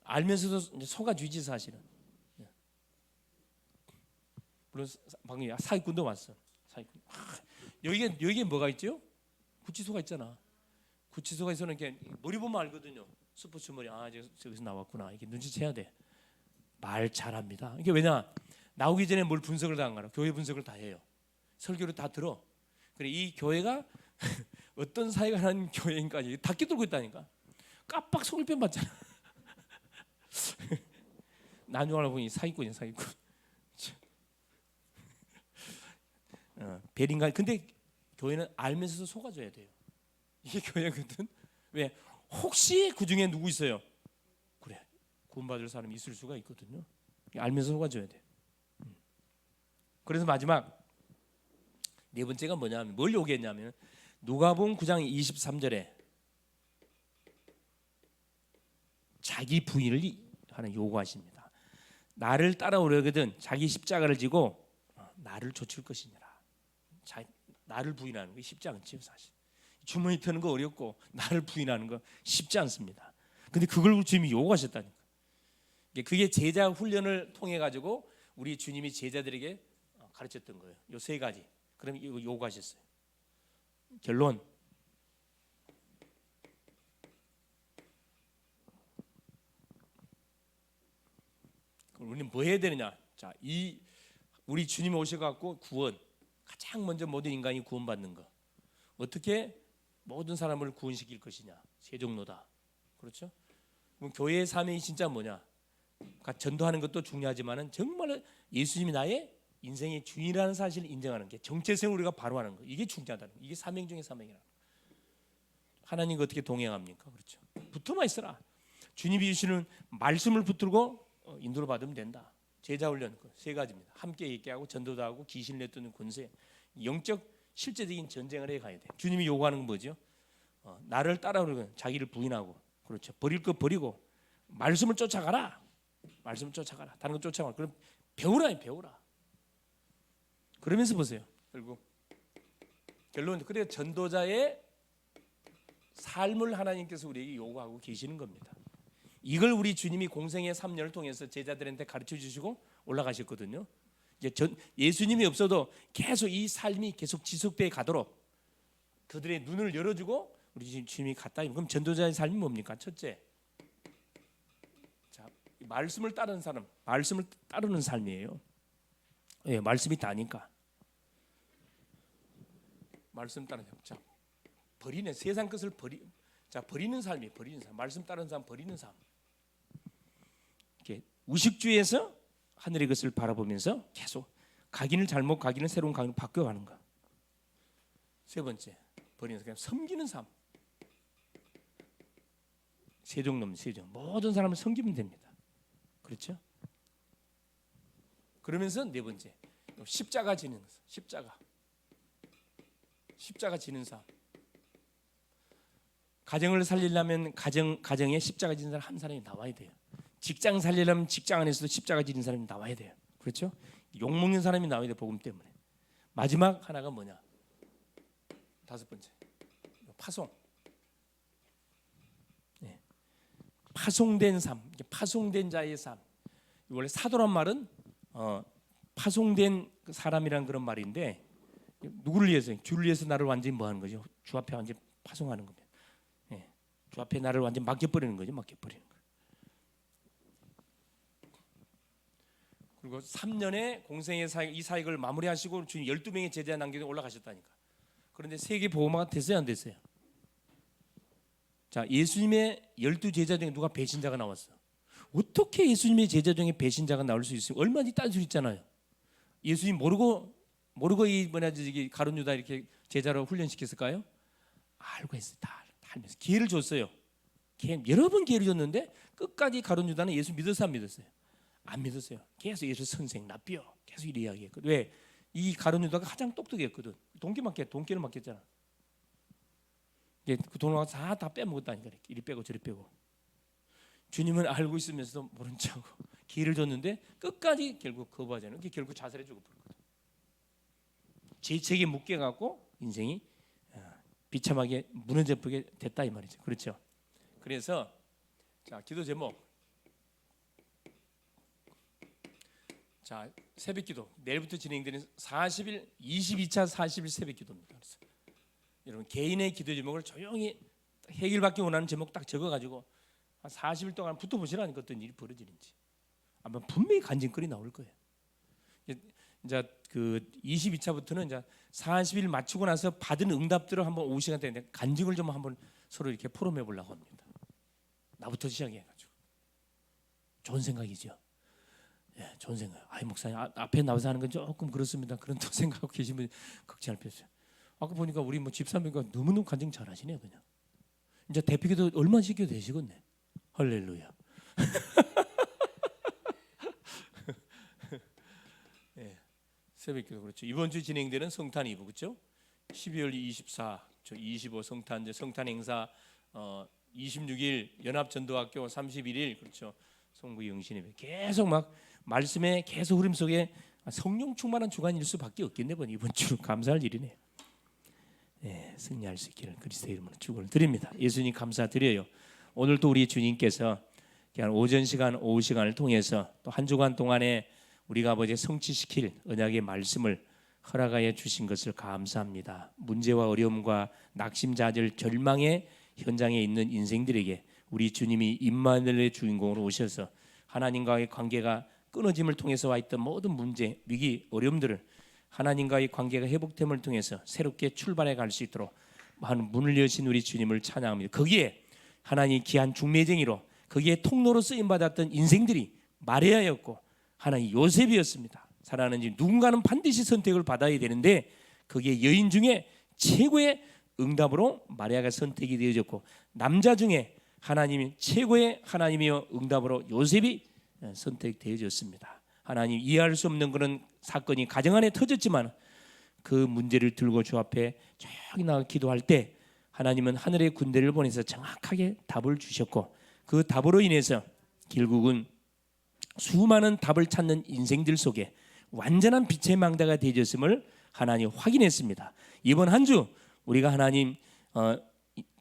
알면서도 속아주지 사실은. 물론 방금 사기꾼도 왔어. 사기꾼. 여기에 뭐가 있죠? 구치소가 있잖아. 구치소에서는 이렇게 머리 보면 알거든요. 스포츠 머리. 저기서 나왔구나. 이게 눈치채야 돼. 말 잘합니다. 이게 왜냐? 나오기 전에 뭘 분석을 다 한 거라. 교회 분석을 다 해요. 설교를 다 들어. 그래 이 교회가 어떤 사회가 하는 교회인가 다 끼들고 있다니까. 깜빡 속을 편 받잖아. 나중에 알아보니 사기꾼이야 사기꾼. 베린가. 근데 교회는 알면서도 속아줘야 돼요. 이게 교회거든. 왜? 혹시 그 중에 누구 있어요? 그래 구원받을 사람이 있을 수가 있거든요. 알면서 속아줘야 돼. 그래서 마지막 네 번째가 뭐냐면 뭘 요구했냐면 누가복음 9장 23절에 자기 부인을 하는 요구하십니다. 나를 따라오려거든 자기 십자가를 지고 나를 좇을 것이니라. 나를 부인하는 게 쉽지 않지요 사실. 주머니 트는 거 어렵고 나를 부인하는 거 쉽지 않습니다. 근데 그걸 주님이 요구하셨다니까. 그게 제자 훈련을 통해 가지고 우리 주님이 제자들에게 가르쳤던 거예요. 요 세 가지. 그럼 이거 요구하셨어요. 결론. 그럼 우리는 뭐 해야 되느냐? 자, 이 우리 주님이 오셔갖고 구원. 가장 먼저 모든 인간이 구원받는 거. 어떻게 모든 사람을 구원시킬 것이냐? 세종로다. 그렇죠? 그럼 교회의 사명이 진짜 뭐냐? 그러니까 전도하는 것도 중요하지만은 정말 예수님이 나의 인생의 주인이라는 사실을 인정하는 게 정체성을 우리가 바로 하는 거. 이게 중요하다는 거. 이게 사명 중에 사명이라. 하나님과 어떻게 동행합니까? 그렇죠? 붙어만 있어라. 주님이 주시는 말씀을 붙들고 인도를 받으면 된다. 제자 훈련 세 가지입니다. 함께 얘기하고 전도도 하고 귀신을 내쫓는 권세. 영적 실제적인 전쟁을 해 가야 돼. 주님이 요구하는 건 뭐죠? 나를 따라오는 자기를 부인하고 그렇죠. 버릴 거 버리고 말씀을 쫓아가라. 말씀을 쫓아가라. 다른 거 쫓아가라. 그럼 배우라. 그러면서 보세요. 결국 결론 그래 전도자의 삶을 하나님께서 우리에게 요구하고 계시는 겁니다. 이걸 우리 주님이 공생의 3년을 통해서 제자들한테 가르쳐 주시고 올라가셨거든요. 이제 예수님이 없어도 계속 이 삶이 계속 지속돼 가도록 그들의 눈을 열어주고 우리 주님이 갔다. 그럼 전도자의 삶이 뭡니까? 첫째, 자 말씀을 따르는 사람, 말씀을 따르는 삶이에요. 예, 말씀이 다니까. 말씀 따르는 삶. 자, 버리는 세상 것을 버리는 삶이 버리는 삶. 말씀 따르는 삶 버리는 삶. 이렇게 우식주의에서 하늘의 것을 바라보면서 계속 각인을 잘못 각인을 새로운 각인을 바뀌어가는 거. 세 번째, 버리는 삶. 섬기는 삶. 세종 모든 사람을 섬기면 됩니다. 그렇죠? 그러면서 네 번째, 십자가 지는 것. 십자가 지는 삶. 가정을 살리려면 가정에 십자가 지는 사람 한 사람이 나와야 돼요. 직장 살리려면 직장 안에서도 십자가 지는 사람이 나와야 돼요. 그렇죠? 욕 먹는 사람이 나와야 돼 복음 때문에. 마지막 하나가 뭐냐? 다섯 번째, 파송. 네. 파송된 삶, 파송된 자의 삶. 원래 사도란 말은 파송된 사람이란 그런 말인데 누구를 위해서? 주를 위해서 나를 완전히 뭐 하는 거죠? 주 앞에 완전히 파송하는 겁니다. 네. 주 앞에 나를 완전히 맡겨버리는 거죠. 맡겨버리는 거. 그리고 3년의 공생의 사역, 이 사역을 마무리하시고 주님 12명의 제자 남기고 올라가셨다니까. 그런데 세계 복음화가 됐어요, 안 됐어요? 자, 예수님의 12제자 중에 누가 배신자가 나왔어? 어떻게 예수님의 제자 중에 배신자가 나올 수 있어요? 얼마나 딴 소리 있잖아요. 예수님 모르고 이 저기 가룟 유다 이렇게 제자로 훈련시켰을까요? 알고 했어요. 다 알면서 기회를 줬어요. 여러 번 기회를 줬는데 끝까지 가룟 유다는 예수 믿었어요, 안 믿었어요? 안 믿었어요. 계속 예수 선생 납비요. 계속 이래 이야기했거든. 왜? 이 가룟 유다가 가장 똑똑했거든. 돈기를 맡겼잖아. 그 돈을 다 빼먹었다니까. 이리 빼고 저리 빼고. 주님은 알고 있으면서도 모른 척하고 기회를 줬는데 끝까지 결국 거부하잖아요. 결국 자살해 죽어버렸거든. 재책에 묶여갖고 인생이 비참하게 무너져 보게 됐다 이 말이죠. 그렇죠? 그래서 자, 기도 제목. 자, 새벽기도 내일부터 진행되는 40일 22차 40일 새벽기도입니다. 그래서 여러분 개인의 기도 제목을 조용히 해결받기 원하는 제목 딱 적어가지고 한 40일 동안 붙어보시라니까 어떤 일이 벌어지는지 아마 분명히 간증거리 나올 거예요. 이제 그 22차부터는 이제 40일 마치고 나서 받은 응답들을 한번 5시간 되는데 간증을 좀 한번 서로 이렇게 포럼해 보려고 합니다. 나부터 시작해가지고 좋은 생각이죠. 예, 좋은 생각. 아이 목사님 앞에 나와서 하는 건 조금 그렇습니다. 그런 또 생각하고 계신 분이 걱정할 필요 없어요. 아까 보니까 우리 뭐 집사님과 너무너무 간증 잘하시네요. 그냥 이제 대표기도 얼마 시켜도 되시겠네. 할렐루야. 예, 새벽기도 그렇죠. 이번 주 진행되는 성탄 2부 그렇죠? 12월 24, 25 성탄 성탄 행사 26일 연합전도학교 31일 그렇죠. 성부 영신예배 계속 막 말씀의 계속 흐름 속에 성령 충만한 주간일 수밖에 없겠네. 이번 주는 감사할 일이네요. 네, 승리할 수 있기를 그리스도의 이름으로 축원을 드립니다. 예수님 감사드려요. 오늘 또 우리 주님께서 그냥 오전 시간, 오후 시간을 통해서 또 한 주간 동안에 우리가 아버지 성취시킬 언약의 말씀을 허락하여 주신 것을 감사합니다. 문제와 어려움과 낙심자절 절망의 현장에 있는 인생들에게 우리 주님이 임마누엘의 주인공으로 오셔서 하나님과의 관계가 끊어짐을 통해서 와 있던 모든 문제, 위기, 어려움들을 하나님과의 관계가 회복됨을 통해서 새롭게 출발해 갈 수 있도록 하는 문을 여신 우리 주님을 찬양합니다. 거기에 하나님 귀한 중매쟁이로 거기에 통로로 쓰임 받았던 인생들이 마리아였고 하나님 요셉이었습니다. 사랑하는 집 누군가는 반드시 선택을 받아야 되는데 거기에 여인 중에 최고의 응답으로 마리아가 선택이 되어졌고 남자 중에 하나님이 최고의 하나님이여 응답으로 요셉이 선택되어졌습니다. 하나님 이해할 수 없는 그런 사건이 가정 안에 터졌지만 그 문제를 들고 주 앞에 저기 나가 기도할 때 하나님은 하늘의 군대를 보내서 정확하게 답을 주셨고 그 답으로 인해서 결국은 수많은 답을 찾는 인생들 속에 완전한 빛의 망대가 되어졌음을 하나님 확인했습니다. 이번 한 주 우리가 하나님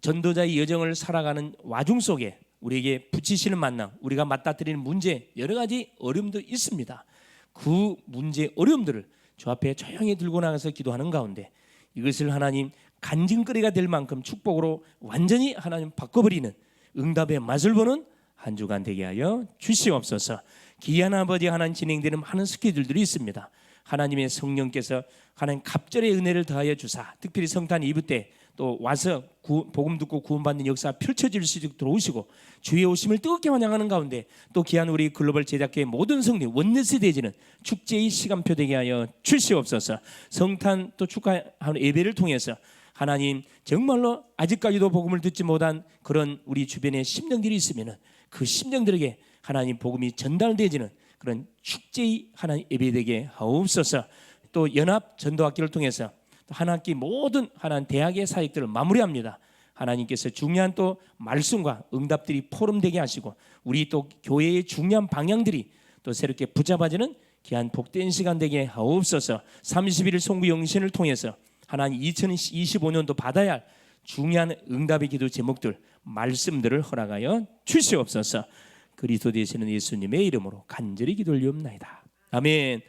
전도자의 여정을 살아가는 와중 속에 우리에게 붙이시는 만남, 우리가 맞닥뜨리는 문제 여러 가지 어려움도 있습니다. 그 문제 어려움들을 주 앞에 조용히 들고 나가서 기도하는 가운데 이것을 하나님 간증거리가 될 만큼 축복으로 완전히 하나님 바꿔버리는 응답의 맛을 보는 한 주간 되게 하여 주시옵소서. 귀한 아버지 하나님 진행되는 많은 스케줄들이 있습니다. 하나님의 성령께서 하나님 갑절의 은혜를 더하여 주사 특별히 성탄 2부 때 또 와서 복음 듣고 구원받는 역사 펼쳐질 수 있도록 들어오시고 주의 오심을 뜨겁게 환영하는 가운데 또 귀한 우리 글로벌 제작계의 모든 성령 원네스 되지는 축제의 시간표 되게 하여 주시옵소서. 성탄 또 축하하는 예배를 통해서 하나님 정말로 아직까지도 복음을 듣지 못한 그런 우리 주변에 심령들이 있으면 그 심령들에게 하나님 복음이 전달되지는 그런 축제의 하나님 예배되게 하옵소서. 또 연합 전도학교를 통해서 한 학기 모든 하나님 대학의 사역들을 마무리합니다. 하나님께서 중요한 또 말씀과 응답들이 포럼되게 하시고 우리 또 교회의 중요한 방향들이 또 새롭게 붙잡아지는 귀한 복된 시간 되게 하옵소서. 31일 송구 영신을 통해서 하나님 2025년도 받아야 할 중요한 응답의 기도 제목들 말씀들을 허락하여 주시옵소서. 그리스도 되시는 예수님의 이름으로 간절히 기도 올리옵나이다. 아멘.